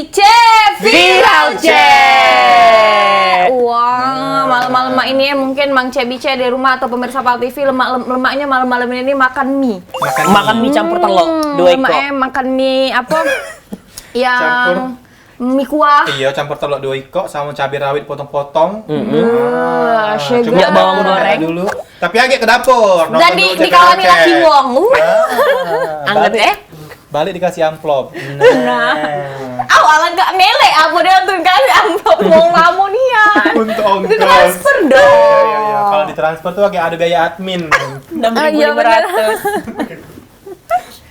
Bice Viral Cek. Wah, malam-malam ini ya mungkin Mang Ce Bice di rumah atau pemirsa Pal TV lemaknya malam-malam ini makan mie. Makan mie campur telur 2 ekor. Makan mie apa? Yang mie kuah. Iya, campur telur 2 ekor sama cabai rawit potong-potong. Coba bawang goreng dulu. Tapi agak ke dapur. Dan dikawani laki wong. Anget Balik dikasih amplop. Awalan gak melek apa dia tuh kasih amplop wong lamun ya. Untuk ongkos. Ditransfer dong. Iya. Kalau ditransfer tuh agak ada biaya admin. 6.500.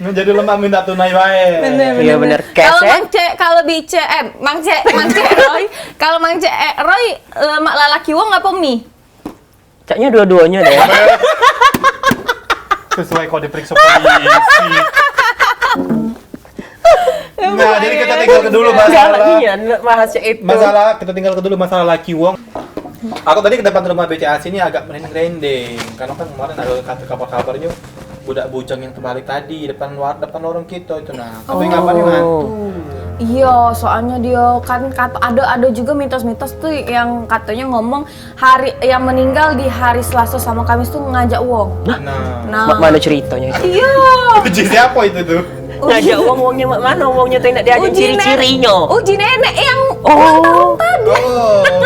Nah, jadi lemak minta tunai baik. Iya bener. Kalau kalau Bice Mang Ce Roy, kalau Mang Ce Roy lemak lalaki wong apa mie? Caknya dua-duanya deh. Sesuai kode periksa polisi. Nah, jadi kita tinggal ke dulu kita tinggal ke dulu masalah laki wong. Aku tadi ke depan rumah BCAC ini agak merinding-merinding karena kan kemarin ada kabar-kabarnya budak bujang yang terbalik tadi depan lorong kita itu. Nah, kamu ingat apa nih, Man? Iya, soalnya dia kan ada juga mitos-mitos tuh yang katanya ngomong hari yang meninggal di hari Selasa sama Kamis tuh ngajak wong. Nah. Mana ceritanya itu? Iya. Uji siapa itu tuh? Ngajak uangnya mana uangnya tuh nak diajak ciri-cirinya. Uji nenek yang ulang tahun tadi.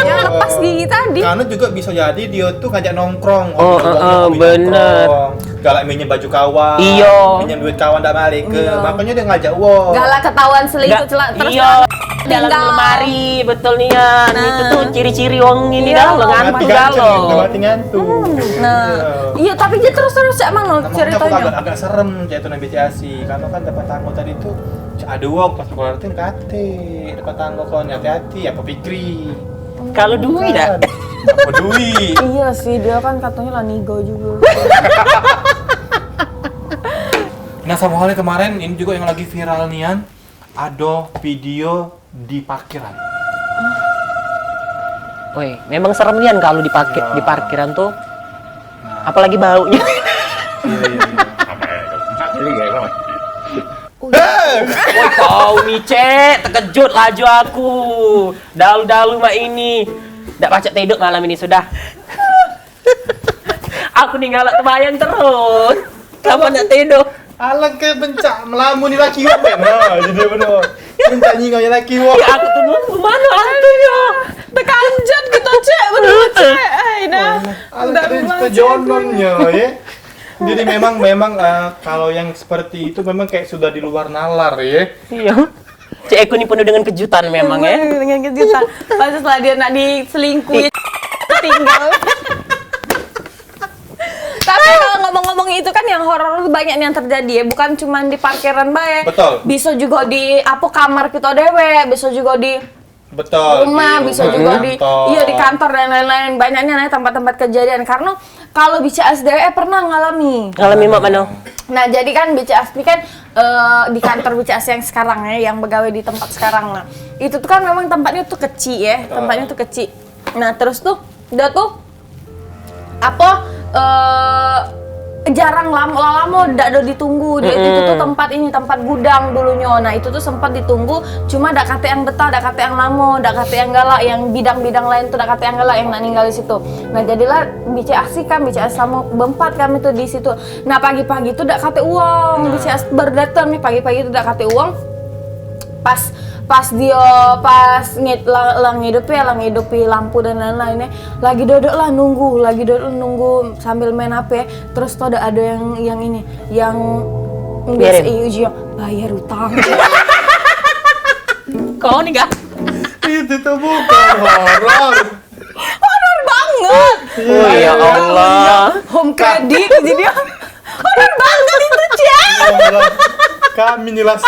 Yang lepas gigi tadi. Karena juga bisa jadi dia tuh ngajak nongkrong. Bener. Galak minjem baju kawan. Iya. Minjem duit kawan ndak balik ke. Makanya dia ngajak wong. Galak ketahuan selingkuh terus. Iya. Dalam lemari betul nian. Itu tuh ciri-ciri wong ini dah ngantuk galau. Nah, iya tapi dia terus emang ceritanya. Agak serem jatuh nabi BCAC karena kan depan tangga tadi tuh ada wong pas ngelatin kate depan tangga kon hati-hati apa Fikri. Kalau Dwi dah. Apa Dwi? Iya sih dia kan katanya lanigo juga. Nah sama halnya kemarin ini juga yang lagi viral nian ada video di parkiran. Woi, memang serem nian kalau di parkiran tuh. Apalagi baunya. Woi kau nih Cek, terkejut laju aku. Dalu-dalu mak ini. Ndak pacak tidur malam ini sudah. Aku nih ngalak terbayang terus. Kapan nak tidur? Alang ke bencak melamun laki wong nah jadi bener. Bencak nyingau laki wong. Ya aku tuh nunggu mana hantunya. Tekanjat gitu Cek, betul Cek. Nah, Alang ke jononnya ya. Jadi memang kalau yang seperti itu memang kayak sudah di luar nalar ya. Iya. Cek aku nih penuh dengan kejutan memang ya. Dengan kejutan. Pas setelah dia nak diselingkuhi tinggal. Tapi kalau ngomong-ngomong itu kan yang horor banyak yang terjadi ya, bukan cuma di parkiran bae. Betul. Bisa juga di kamar kita dewe, bisa juga di rumah, bisa juga di kantor dan lain-lain. Banyaknya nih tempat-tempat kejadian karena kalau BCAC pernah ngalami Mak mana? Nah, jadi kan BCAC kan di kantor BCAC yang sekarang ya, yang begawe di tempat sekarang. Nah, itu tuh kan memang tempatnya tuh kecil ya, tempatnya tuh kecil. Nah, terus tuh udah tuh jarang lama ndak ada ditunggu. Itu tuh tempat gudang dulunya. Nah, itu tuh sempat ditunggu, cuma dak kate yang betah, dak kate yang lama, dak kate yang galak, yang bidang-bidang lain tuh dak kate yang galak yang nak ninggal di situ. Nah, jadilah BCAC sama berempat kami tuh di situ. Nah, pagi-pagi tuh dak kate uang. BCAC berdatang nih pagi-pagi tuh dak kate uang. Pas ngidupi lampu dan lain-lainnya lagi duduk nunggu sambil main HP. Terus tuh ada yang biasa ujian bayar utang. Kau nih gak? Itu tuh bukan horor. Horor banget. Oh ya Allah. Home credit jadi horor banget itu Cek. Kami nilai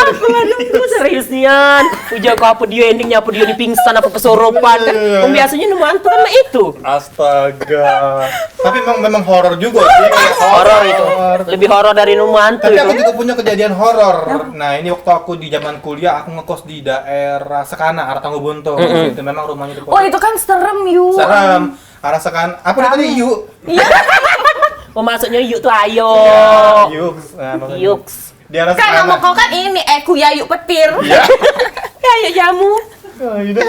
Serius nian. Uji aku apa dia endingnya, apa dia dipingsan, apa kesurupan kan. Biasanya nemu hantu kan itu. Astaga. Tapi memang horor juga sih. Horor itu. Lebih horor dari nemu hantu. Tapi aku juga punya kejadian horor. Nah, ini waktu aku di zaman kuliah aku ngekos di daerah Sekana, arah Tanggubuntu. Itu memang rumahnya di Oh, itu kan serem yuk. Serem. Arah Sekana. Apa tadi yuk? Iya. Oh, maksudnya yuk tuh ayo. Yuk. Yuk. Di arah Kan Sekana. nama kau kan ini Yayu Petir. Kayak jamu. Ah, ini.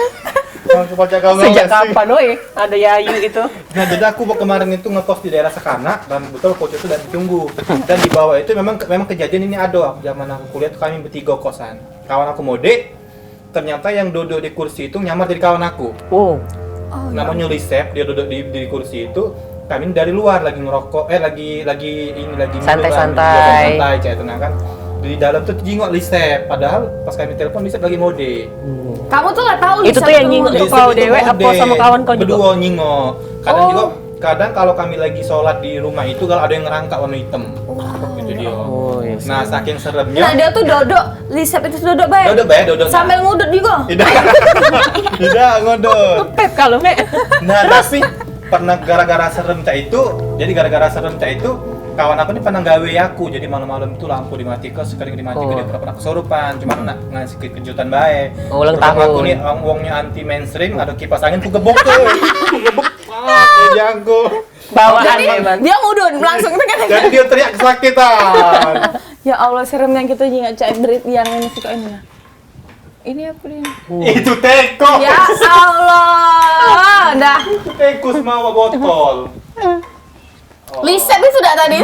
Aku baca kamu Sejak sih. kapan woi ada Yayu itu? Nah, jadi aku kemarin itu ngepost di daerah Sekana dan betul coach itu dan ditunggu. Dan di bawah itu memang kejadian ini ada. Zaman aku kuliah tuh kami bertiga kosan. Kawan aku mode, ternyata yang duduk di kursi itu nyamar jadi kawan aku. Oh. Namanya Lisep, dia duduk di kursi itu. Kami dari luar lagi ngerokok, lagi minum lah, Santai-santai. santai kayak tenang kan. Di dalam tuh jingok Lisep, padahal pas kami telepon Lisep lagi mode. Kamu tuh nggak tahu Itu Lisa tuh yang nyingok ngode. tuh kau dewek apa sama kawan kau juga? Berdua nyingok. Kadang Oh. juga kadang kalau kami lagi sholat di rumah itu kalau ada yang ngerangkak warna hitam. Itu dia. Oh, yes. Nah, saking Nah seremnya. dia tuh dodok, Lisep itu dodok baik. Dodok baik, dodok. Sambil ngudut juga. Tidak ngodot. Pep kalau me. Nah, tapi pernah gara-gara serem cak itu, jadi gara-gara serem cak itu kawan aku ini pernah gawe aku, jadi malam-malam itu lampu dimatikan, sekali dimatikan dia pernah kesurupan, cuma ngasih kejutan baik. Oh, ulang Terus aku tahun. nih uangnya anti mainstream, ada kipas angin ku gebok tuh, ku gebok, jago. Bawaan Jadi emang. dia ngudut langsung itu kan. Jadi dia teriak kesakitan. Ya Allah serem yang kita ingat cek berit yang ini suka ini. Nah. Ini apa ini? Itu teko. Ya Allah, dah. Itu teko semua botol. Lisep itu sudah tadi.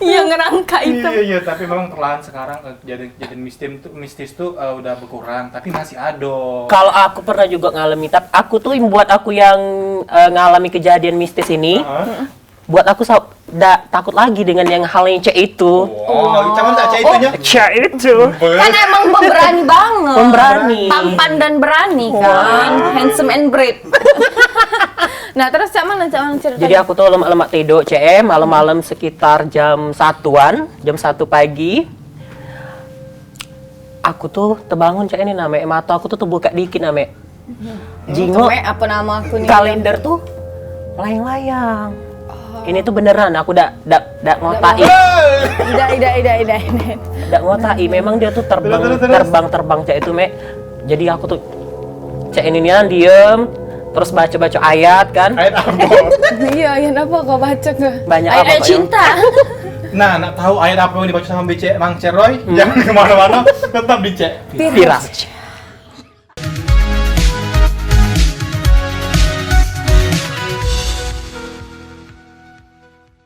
Yang ngerangka itu. Iya, tapi memang perlahan sekarang jadi mistis tuh udah berkurang, tapi masih ada. Kalau aku pernah juga ngalami, tapi aku tuh buat aku yang ngalami kejadian mistis ini, buat aku takut lagi dengan yang hal yang cek itu. Oh, cuman tak cah itunya. Cek itu. Kan emang pemberani banget. Pemberani. Tampan dan berani kan. Handsome and brave. Nah, terus cak mana cerita? Jadi aku tuh lemak-lemak tidur CM malam-malam sekitar jam 1-an, jam 1 pagi. Aku tuh terbangun cak ini namanya mata aku tuh terbuka dikit namanya. Jingok Cewek, apa nama aku nih? kalender tuh layang-layang. Ini tuh beneran aku dak ngotai. Ida. Dak ngotai memang dia tuh terbang cak itu me. Jadi aku tuh cak ini nih diem terus baca ayat kan. Ayat apa? Iya, ayat apa kau baca ke? Banyak Ayat apa, Pak, cinta. Nah, nak tahu ayat apa yang dibaca sama BC Mang Ceroy? Jangan kemana-mana, tetap dicek. Viral.